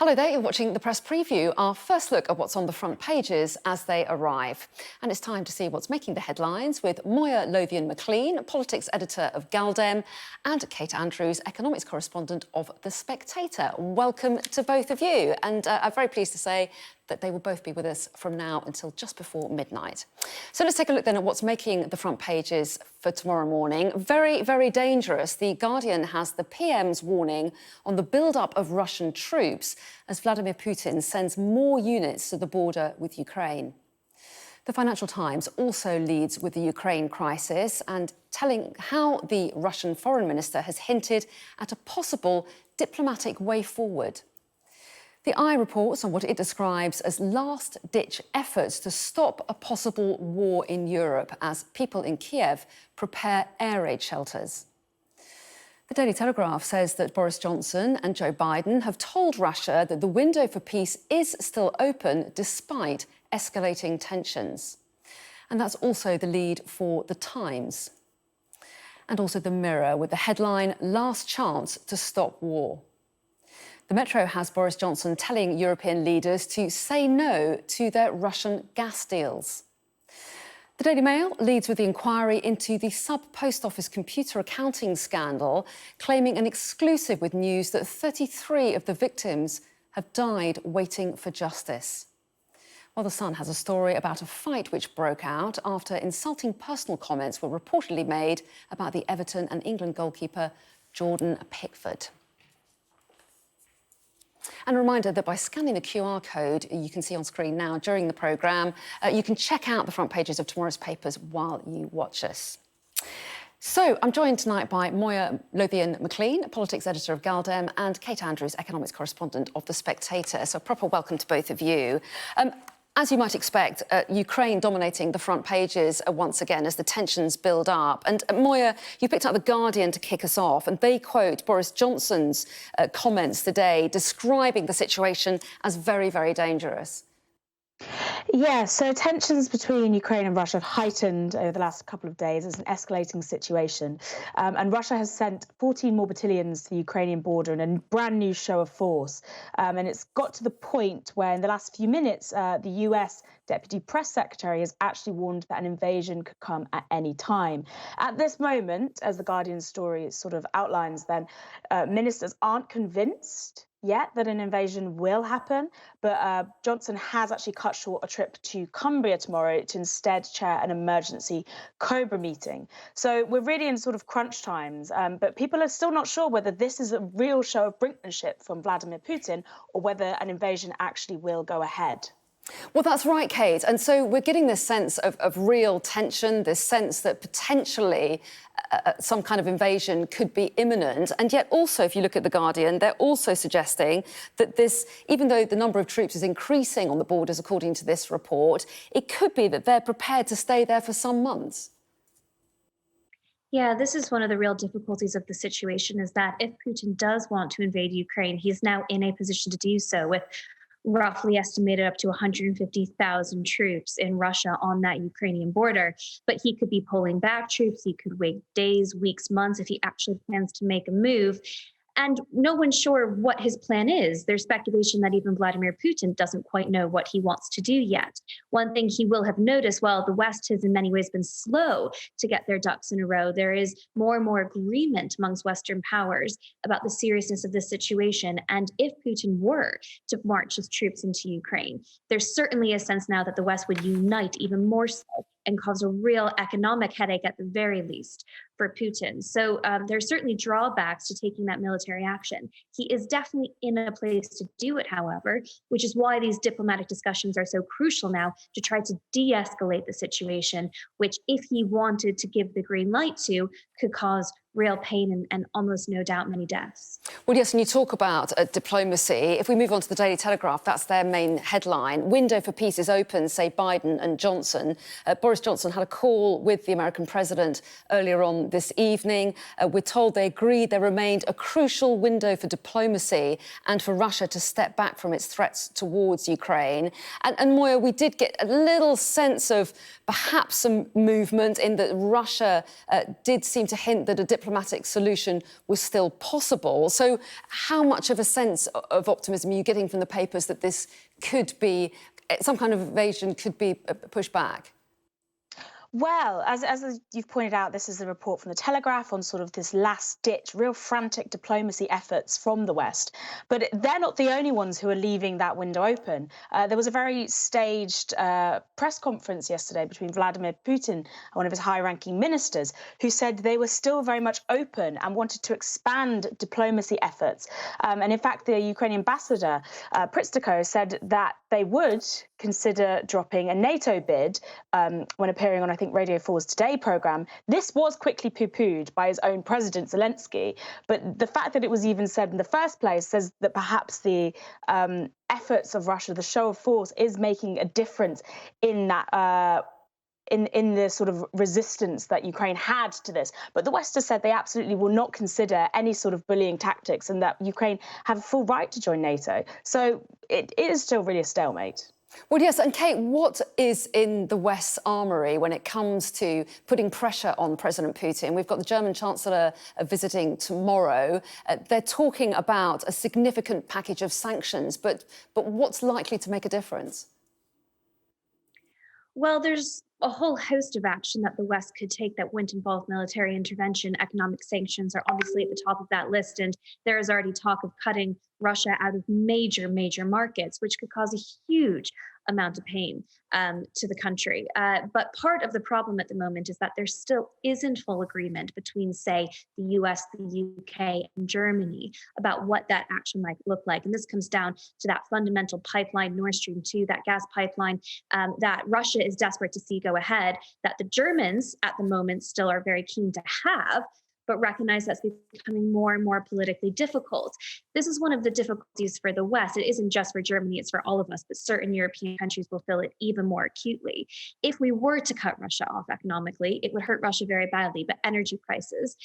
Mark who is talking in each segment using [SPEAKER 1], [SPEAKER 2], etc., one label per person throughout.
[SPEAKER 1] Hello there, you're watching the Press Preview, our first look at what's on the front pages as they arrive. And it's time to see what's making the headlines with Moya Lothian-McLean, politics editor of Gal-dem, and Kate Andrews, economics correspondent of The Spectator. Welcome to both of you. And I'm very pleased to say that they will both be with us from now until just before midnight. So let's take a look then at what's making the front pages for tomorrow morning. Very, very dangerous. The Guardian has the PM's warning on the build-up of Russian troops as Vladimir Putin sends more units to the border with Ukraine. The Financial Times also leads with the Ukraine crisis and telling how the Russian foreign minister has hinted at a possible diplomatic way forward. The Eye reports on what it describes as last-ditch efforts to stop a possible war in Europe as people in Kiev prepare air raid shelters. The Daily Telegraph says that Boris Johnson and Joe Biden have told Russia that the window for peace is still open despite escalating tensions. And that's also the lead for The Times. And also The Mirror with the headline, "Last Chance to Stop War." The Metro has Boris Johnson telling European leaders to say no to their Russian gas deals. The Daily Mail leads with the inquiry into the sub-post office computer accounting scandal, claiming an exclusive with news that 33 of the victims have died waiting for justice. While The Sun has a story about a fight which broke out after insulting personal comments were reportedly made about the Everton and England goalkeeper Jordan Pickford. And a reminder that by scanning the QR code you can see on screen now during the programme, you can check out the front pages of tomorrow's papers while you watch us. So I'm joined tonight by Moya Lothian-McLean, politics editor of Gal-dem, and Kate Andrews, economics correspondent of The Spectator. So a proper welcome to both of you. As you might expect, Ukraine dominating the front pages once again as the tensions build up. And Moya, you picked up The Guardian to kick us off, and they quote Boris Johnson's comments today describing the situation as very, very dangerous.
[SPEAKER 2] Yeah, so tensions between Ukraine and Russia have heightened over the last couple of days. It's an escalating situation. And Russia has sent 14 more battalions to the Ukrainian border in a brand new show of force. And it's got to the point where in the last few minutes, the US Deputy Press Secretary has actually warned that an invasion could come at any time. At this moment, as the Guardian story sort of outlines, then ministers aren't convinced yet that an invasion will happen, but Johnson has actually cut short a trip to Cumbria tomorrow to instead chair an emergency Cobra meeting. So we're really in sort of crunch times, but people are still not sure whether this is a real show of brinkmanship from Vladimir Putin or whether an invasion actually will go ahead.
[SPEAKER 1] Well, that's right, Kate. And so we're getting this sense of real tension, this sense that potentially some kind of invasion could be imminent. And yet also, if you look at The Guardian, they're also suggesting that this, even though the number of troops is increasing on the borders, according to this report, it could be that they're prepared to stay there for some months.
[SPEAKER 3] Yeah, this is one of the real difficulties of the situation, is that if Putin does want to invade Ukraine, he's now in a position to do so with roughly estimated up to 150,000 troops in Russia on that Ukrainian border. But he could be pulling back troops. He could wait days, weeks, months if he actually plans to make a move. And no one's sure what his plan is. There's speculation that even Vladimir Putin doesn't quite know what he wants to do yet. One thing he will have noticed, while the West has in many ways been slow to get their ducks in a row, there is more and more agreement amongst Western powers about the seriousness of this situation. And if Putin were to march his troops into Ukraine, there's certainly a sense now that the West would unite even more so and cause a real economic headache at the very least for Putin. So there's certainly drawbacks to taking that military action. He is definitely in a place to do it, however, which is why these diplomatic discussions are so crucial now to try to de-escalate the situation, which if he wanted to give the green light to, could cause real pain and almost no doubt many deaths.
[SPEAKER 1] Well, yes, and you talk about diplomacy. If we move on to the Daily Telegraph, that's their main headline. Window for peace is open, say Biden and Johnson. Boris Johnson had a call with the American president earlier on this evening. We're told they agreed there remained a crucial window for diplomacy and for Russia to step back from its threats towards Ukraine. And Moya, we did get a little sense of perhaps some movement in that Russia did seem to hint that a diplomatic diplomatic solution was still possible. So how much of a sense of optimism are you getting from the papers that this could be, some kind of invasion could be pushed back?
[SPEAKER 2] Well, as you've pointed out, this is a report from the Telegraph on sort of this last-ditch, real frantic diplomacy efforts from the West. But they're not the only ones who are leaving that window open. There was a very staged press conference yesterday between Vladimir Putin and one of his high-ranking ministers, who said they were still very much open and wanted to expand diplomacy efforts. And in fact, the Ukrainian ambassador, Pristako, said that they would consider dropping a NATO bid when appearing on, I think, Radio 4's Today programme. This was quickly poo-pooed by his own president, Zelensky. But the fact that it was even said in the first place says that perhaps the efforts of Russia, the show of force, is making a difference in that in the sort of resistance that Ukraine had to this. But the West has said they absolutely will not consider any sort of bullying tactics and that Ukraine have a full right to join NATO. So it is still really a stalemate.
[SPEAKER 1] Well, yes, and Kate, what is in the West's armoury when it comes to putting pressure on President Putin? We've got the German Chancellor visiting tomorrow. They're talking about a significant package of sanctions, but what's likely to make a difference?
[SPEAKER 3] Well, there's a whole host of action that the West could take that wouldn't involve military intervention. Economic sanctions are obviously at the top of that list, and there is already talk of cutting Russia out of major markets, which could cause a huge amount of pain to the country. But part of the problem at the moment is that there still isn't full agreement between, say, the US, the UK, and Germany about what that action might look like. And this comes down to that fundamental pipeline, Nord Stream 2, that gas pipeline that Russia is desperate to see go ahead, that the Germans at the moment still are very keen to have, but recognize that's becoming more and more politically difficult. This is one of the difficulties for the West. It isn't just for Germany, it's for all of us, but certain European countries will feel it even more acutely. If we were to cut Russia off economically, it would hurt Russia very badly, but energy prices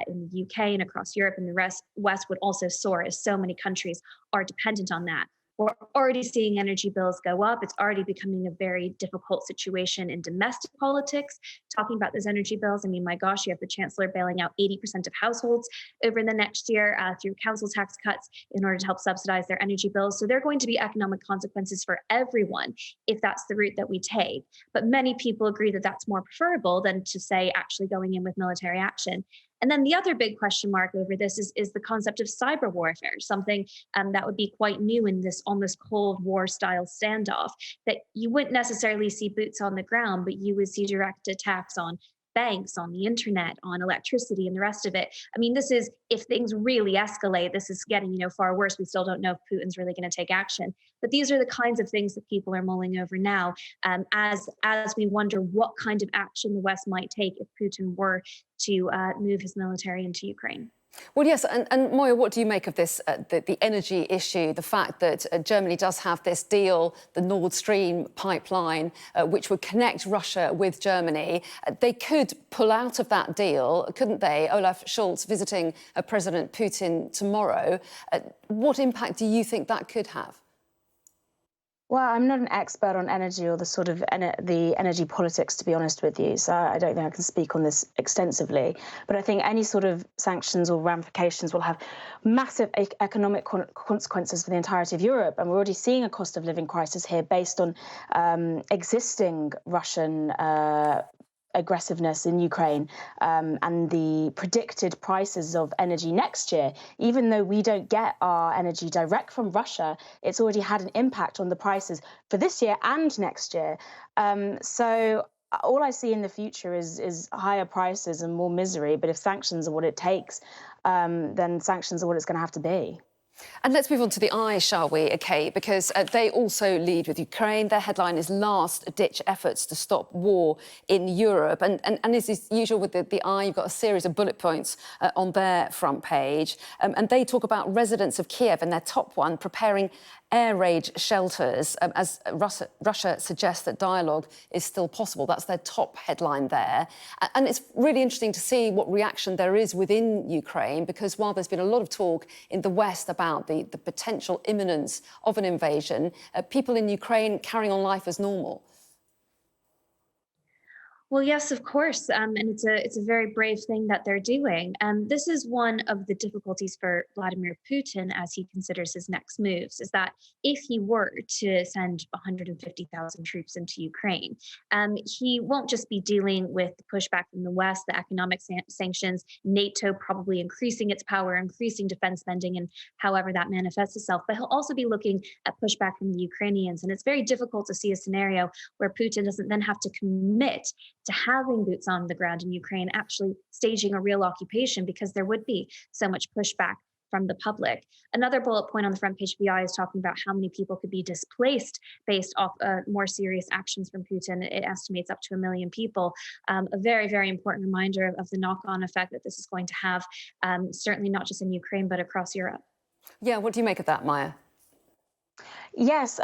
[SPEAKER 3] in the UK and across Europe and the West would also soar, as so many countries are dependent on that. We're already seeing energy bills go up. It's already becoming a very difficult situation in domestic politics. Talking about those energy bills, I mean, my gosh, you have the chancellor bailing out 80% of households over the next year through council tax cuts in order to help subsidize their energy bills. So there are going to be economic consequences for everyone if that's the route that we take. But many people agree that that's more preferable than to say actually going in with military action. And then the other big question mark over this is the concept of cyber warfare, something that would be quite new in this almost Cold War style standoff, that you wouldn't necessarily see boots on the ground, but you would see direct attacks on banks, on the internet, on electricity, and the rest of it. I mean, this is, if things really escalate, this is getting, far worse. We still don't know if Putin's really going to take action. But these are the kinds of things that people are mulling over now, as we wonder what kind of action the West might take if Putin were to move his military into Ukraine.
[SPEAKER 1] Well, yes, and Moya, what do you make of this, the energy issue, the fact that Germany does have this deal, the Nord Stream pipeline, which would connect Russia with Germany? They could pull out of that deal, couldn't they? Olaf Scholz visiting President Putin tomorrow. What impact do you think that could have?
[SPEAKER 2] Well, I'm not an expert on energy or the sort of the energy politics, to be honest with you, so I don't think I can speak on this extensively. But I think any sort of sanctions or ramifications will have massive economic consequences for the entirety of Europe. And we're already seeing a cost of living crisis here based on existing Russian aggressiveness in Ukraine and the predicted prices of energy next year. Even though we don't get our energy direct from Russia, it's already had an impact on the prices for this year and next year. So all I see in the future is higher prices and more misery. But if sanctions are what it takes, then sanctions are what it's going to have to be.
[SPEAKER 1] And let's move on to the eye, shall we, Kate, because they also lead with Ukraine. Their headline is last-ditch efforts to stop war in Europe. And as is usual with the eye, you've got a series of bullet points on their front page. And they talk about residents of Kiev and their top one preparing air raid shelters as Russia suggests that dialogue is still possible. That's their top headline there. And it's really interesting to see what reaction there is within Ukraine, because while there's been a lot of talk in the West about the potential imminence of an invasion, people in Ukraine carrying on life as normal.
[SPEAKER 3] Well, yes, of course, and it's a very brave thing that they're doing. This is one of the difficulties for Vladimir Putin as he considers his next moves. Is that if he were to send 150,000 troops into Ukraine, he won't just be dealing with the pushback from the West, the economic sanctions, NATO probably increasing its power, increasing defense spending, and however that manifests itself. But he'll also be looking at pushback from the Ukrainians, and it's very difficult to see a scenario where Putin doesn't then have to commit to having boots on the ground in Ukraine, actually staging a real occupation, because there would be so much pushback from the public. Another bullet point on the front page of the Eye is talking about how many people could be displaced based off more serious actions from Putin. It estimates up to 1 million people. A very, very important reminder of the knock-on effect that this is going to have, certainly not just in Ukraine, but across Europe.
[SPEAKER 1] Yeah, what do you make of that, Maya?
[SPEAKER 2] Yes,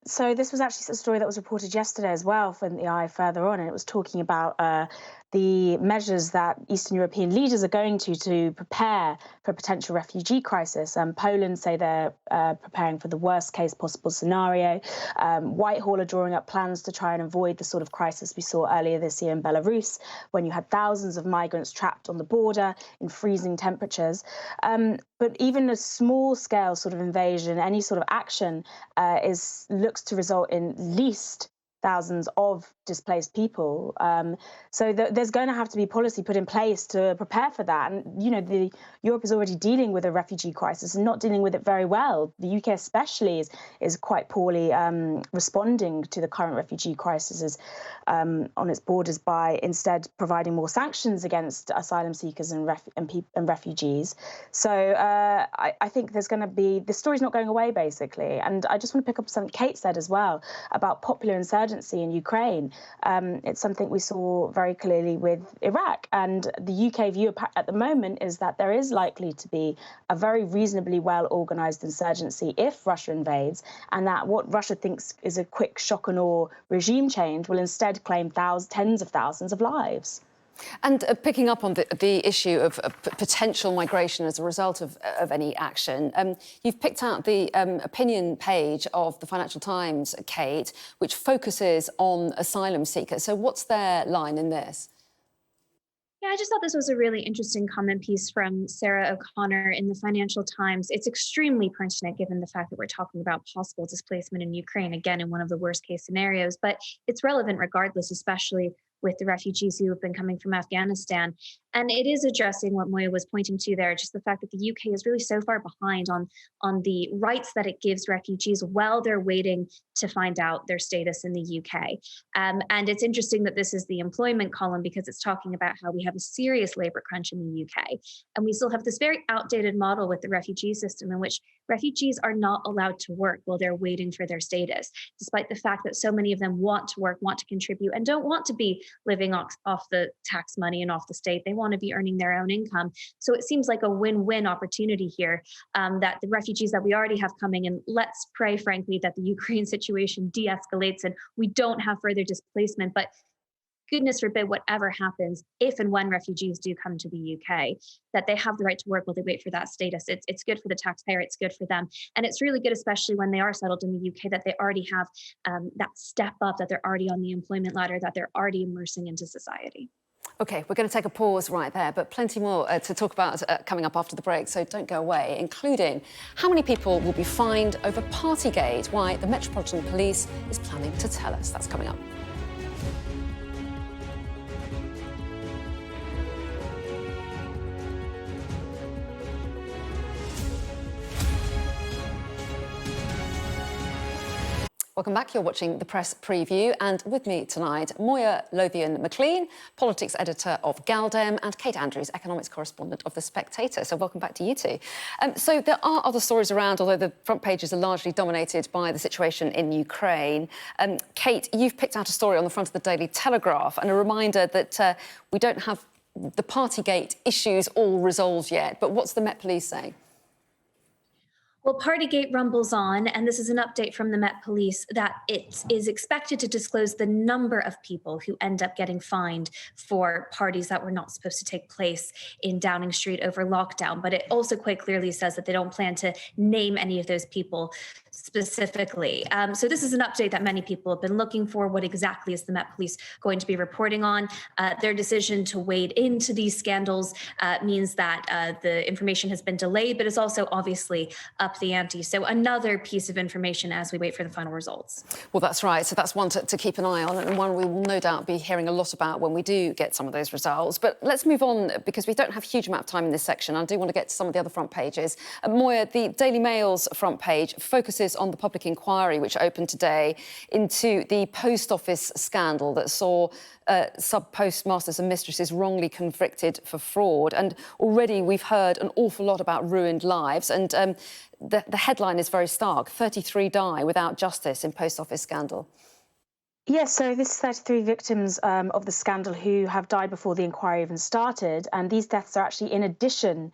[SPEAKER 2] so this was actually a story that was reported yesterday as well from the Eye further on, and it was talking about the measures that Eastern European leaders are going to prepare for a potential refugee crisis. Poland say they're preparing for the worst case possible scenario. Whitehall are drawing up plans to try and avoid the sort of crisis we saw earlier this year in Belarus, when you had thousands of migrants trapped on the border in freezing temperatures. But even a small-scale sort of invasion, any sort of action, looks to result in least thousands of displaced people. So there's going to have to be policy put in place to prepare for that. And, Europe is already dealing with a refugee crisis and not dealing with it very well. The UK especially is quite poorly responding to the current refugee crisis on its borders by instead providing more sanctions against asylum seekers and refugees. So I think there's going to be, the story's not going away, basically. And I just want to pick up something Kate said as well about popular insurgency in Ukraine. It's something we saw very clearly with Iraq. And the UK view at the moment is that there is likely to be a very reasonably well-organised insurgency if Russia invades, and that what Russia thinks is a quick shock and awe regime change will instead claim tens of thousands of lives.
[SPEAKER 1] And picking up on the issue of potential migration as a result of any action, you've picked out the opinion page of the Financial Times, Kate, which focuses on asylum seekers. So what's their line in this?
[SPEAKER 3] Yeah, I just thought this was a really interesting comment piece from Sarah O'Connor in the Financial Times. It's extremely pertinent given the fact that we're talking about possible displacement in Ukraine, again, in one of the worst case scenarios, but it's relevant regardless, especially with the refugees who have been coming from Afghanistan. And it is addressing what Moya was pointing to there, just the fact that the UK is really so far behind on the rights that it gives refugees while they're waiting to find out their status in the UK. And it's interesting that this is the employment column because it's talking about how we have a serious labour crunch in the UK. And we still have this very outdated model with the refugee system in which refugees are not allowed to work while they're waiting for their status, despite the fact that so many of them want to work, want to contribute, and don't want to be living off the tax money and off the state. They want to be earning their own income. So it seems like a win-win opportunity here, that the refugees that we already have coming, and let's pray, frankly, that the Ukraine situation de-escalates and we don't have further displacement. But goodness forbid, whatever happens, if and when refugees do come to the UK, that they have the right to work while they wait for that status. It's good for the taxpayer, it's good for them. And it's really good, especially when they are settled in the UK, that they already have that step up, that they're already on the employment ladder, that they're already immersing into society.
[SPEAKER 1] OK, we're going to take a pause right there, but plenty more to talk about coming up after the break, so don't go away, including how many people will be fined over Partygate, why the Metropolitan Police is planning to tell us. That's coming up. Welcome back. You're watching the Press Preview, and with me tonight, Moya Lothian-McLean, politics editor of Gal-dem, and Kate Andrews, economics correspondent of The Spectator. So welcome back to you two. So there are other stories around, although the front pages are largely dominated by the situation in Ukraine. Kate, you've picked out a story on the front of the Daily Telegraph and a reminder that we don't have the Partygate issues all resolved yet. But what's the Met Police saying?
[SPEAKER 3] Well, Partygate rumbles on, and this is an update from the Met Police that it is expected to disclose the number of people who end up getting fined for parties that were not supposed to take place in Downing Street over lockdown. But it also quite clearly says that they don't plan to name any of those people. specifically. So this is an update that many people have been looking for. What exactly is the Met Police going to be reporting on? Their decision to wade into these scandals means that the information has been delayed, but it's also obviously up the ante. So another piece of information as we wait for the final results.
[SPEAKER 1] Well, that's right. So that's one to keep an eye on, and one we will no doubt be hearing a lot about when we do get some of those results. But let's move on, because we don't have a huge amount of time in this section. I do want to get to some of the other front pages. Moya, the Daily Mail's front page focuses on the public inquiry which opened today into the post office scandal that saw sub-postmasters and mistresses wrongly convicted for fraud. And already we've heard an awful lot about ruined lives. And the headline is very stark: 33 die without justice in post office scandal.
[SPEAKER 2] Yes, so this is 33 victims of the scandal who have died before the inquiry even started. And these deaths are actually in addition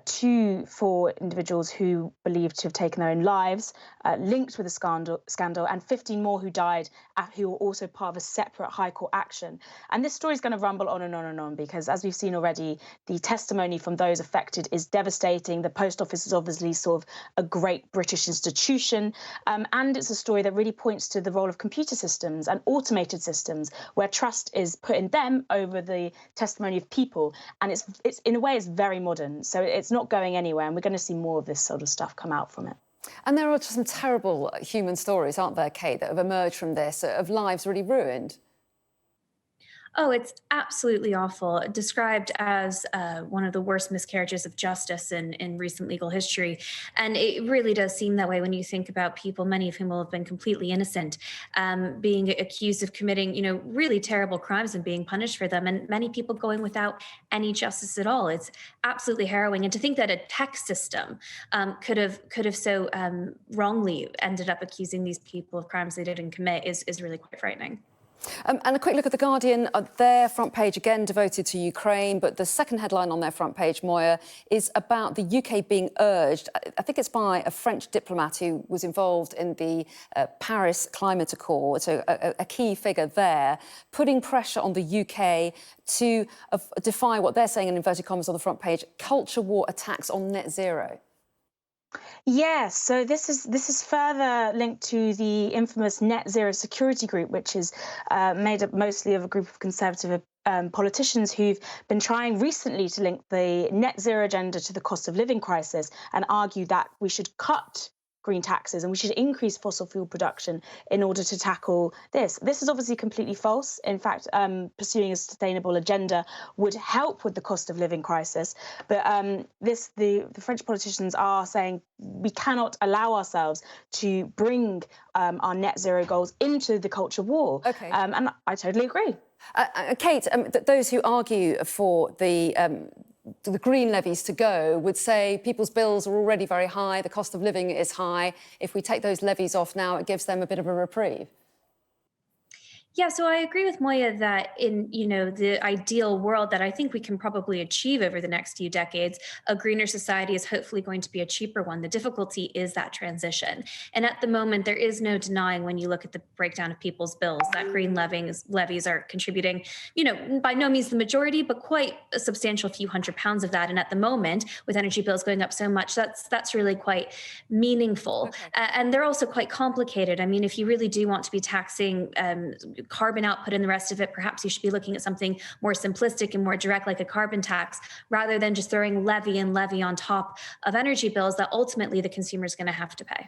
[SPEAKER 2] to 4 individuals who believed to have taken their own lives, linked with the scandal, and 15 more who died, who were also part of a separate High Court action. And this story is going to rumble on and on and on, because as we've seen already, the testimony from those affected is devastating. The Post Office is obviously sort of a great British institution, and it's a story that really points to the role of computer systems and automated systems, where trust is put in them over the testimony of people. And it's in a way, it's very modern. So it's not going anywhere, and we're going to see more of this sort of stuff come out from it.
[SPEAKER 1] And there are some terrible human stories, aren't there, Kate, that have emerged from this, of lives really ruined?
[SPEAKER 3] Oh, it's absolutely awful. Described as one of the worst miscarriages of justice in recent legal history. And it really does seem that way when you think about people, many of whom will have been completely innocent, being accused of committing, really terrible crimes and being punished for them. And many people going without any justice at all. It's absolutely harrowing. And to think that a tech system could have so wrongly ended up accusing these people of crimes they didn't commit is really quite frightening.
[SPEAKER 1] And a quick look at The Guardian, their front page, again, devoted to Ukraine. But the second headline on their front page, Moya, is about the UK being urged, I think it's by a French diplomat who was involved in the Paris Climate Accord, so a key figure there, putting pressure on the UK to defy what they're saying in inverted commas on the front page, culture war attacks on net zero.
[SPEAKER 2] Yes, so this is further linked to the infamous Net Zero Security Group, which is made up mostly of a group of conservative politicians who've been trying recently to link the net zero agenda to the cost of living crisis and argue that we should cut green taxes and we should increase fossil fuel production in order to tackle this. This is obviously completely false. In fact, pursuing a sustainable agenda would help with the cost of living crisis. But the French politicians are saying we cannot allow ourselves to bring our net zero goals into the culture war.
[SPEAKER 1] Okay.
[SPEAKER 2] And I totally agree.
[SPEAKER 1] Kate, those who argue for the green levies to go would say people's bills are already very high, the cost of living is high. If we take those levies off now, it gives them a bit of a reprieve.
[SPEAKER 3] Yeah, so I agree with Moya that in, the ideal world that I think we can probably achieve over the next few decades, a greener society is hopefully going to be a cheaper one. The difficulty is that transition. And at the moment, there is no denying when you look at the breakdown of people's bills that green levies are contributing, by no means the majority, but quite a substantial few £100s of that. And at the moment, with energy bills going up so much, that's really quite meaningful. Okay. And they're also quite complicated. I mean, if you really do want to be taxing carbon output and the rest of it, perhaps you should be looking at something more simplistic and more direct, like a carbon tax, rather than just throwing levy and levy on top of energy bills that ultimately the consumer is going to have to pay.